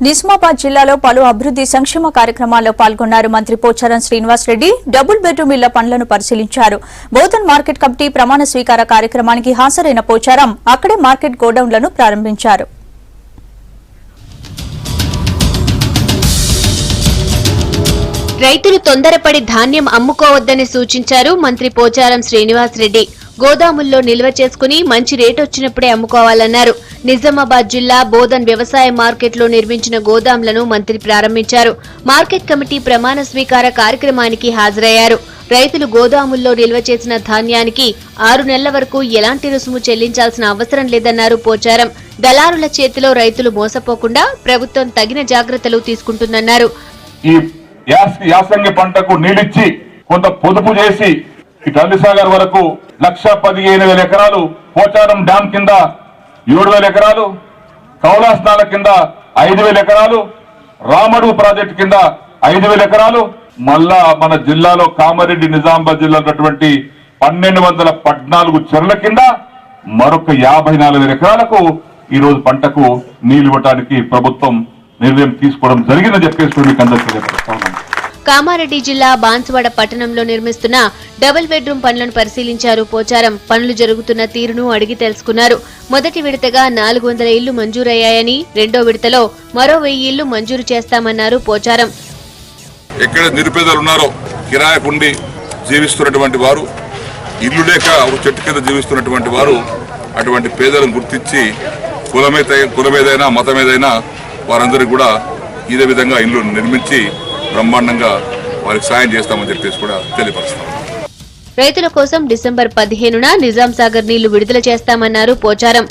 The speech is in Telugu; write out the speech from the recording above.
నిజామాబాద్ జిల్లాలో పలు అభివృద్ది సంక్షేమ కార్యక్రమాల్లో పాల్గొన్నారు మంత్రి పోచారం శ్రీనివాస్ రెడ్డి. డబుల్ బెడ్రూమ్ ఇళ్ల పనులను పరిశీలించారు. బోధన్ మార్కెట్ కమిటీ ప్రమాణ స్వీకార కార్యక్రమానికి హాజరైన పోచారం అక్కడే మార్కెట్ గోడౌన్లను ప్రారంభించారు. రైతులు తొందరపడి ధాన్యం అమ్ముకోవద్దని సూచించారు మంత్రి పోచారం శ్రీనివాస్ రెడ్డి. గోదాముల్లో నిల్వ చేసుకుని మంచి రేటు వచ్చినప్పుడే అమ్ముకోవాలన్నారు. నిజామాబాద్ జిల్లా బోధన్ వ్యవసాయ మార్కెట్లో నిర్మించిన గోదాంలను మంత్రి ప్రారంభించారు. మార్కెట్ కమిటీ ప్రమాణ స్వీకార కార్యక్రమానికి హాజరయ్యారు. రైతులు గోదాముల్లో నిల్వ చేసిన ధాన్యానికి 6 నెలల వరకు ఎలాంటి రుసుము చెల్లించాల్సిన అవసరం లేదన్నారు పోచారం. దళారుల చేతిలో రైతులు మోసపోకుండా ప్రభుత్వం తగిన జాగ్రత్తలు తీసుకుంటుందన్నారు. యాసంగి పంటకు నీళ్ళిచ్చి కొంత పొదుపు చేసి టల్లిసాగర్ వరకు 1,15,000 ఎకరాలు, పోచారం డ్యాం కింద 7,000 ఎకరాలు, కౌలాస్నాల కింద 5,000 ఎకరాలు, రామడు ప్రాజెక్టు కింద 5,000 ఎకరాలు, మళ్ళా మన జిల్లాలో కామారెడ్డి నిజామాబాద్ జిల్లా 1,214 చెర్ల కింద మరొక 54,000 ఎకరాలకు ఈ రోజు పంటకు నీళ్లు ఇవ్వడానికి ప్రభుత్వం నిర్ణయం తీసుకోవడం జరిగిందని చెప్పేసి మీకు అందరికీ చెప్తాను. కామారెడ్డి జిల్లా బాన్సువాడ పట్టణంలో నిర్మిస్తున్న డబుల్ బెడ్రూమ్ పనులను పరిశీలించారు పోచారం. పనులు జరుగుతున్న తీరును అడిగి తెలుసుకున్నారు. మొదటి విడతగా 400 ఇళ్లు మంజూరయ్యాయని, రెండో విడతలో మరో 1000 ఇళ్లు మంజూరు చేస్తామన్నారు పోచారం. ఎక్కడ నిరుపేదలు ఉన్నారో, కిరాయకుండి జీవిస్తున్నటువంటి వారు, ఇల్లు లేక చెట్టు కింద జీవిస్తున్నటువంటి వారు, అటువంటి పేదలను గుర్తించి కులమేదైనా మతమేదైనా వారందరికీ కూడా ఇదే విధంగా ఇల్లు నిర్మించి బ్రహ్మాండంగా వారికి సాయం చేస్తామని చెప్పేసి కూడా తెలియపరుస్తాం. రైతుల కోసం డిసెంబర్ 15న నిజాం సాగర్ నీళ్లు విడుదల చేస్తామన్నారు పోచారం.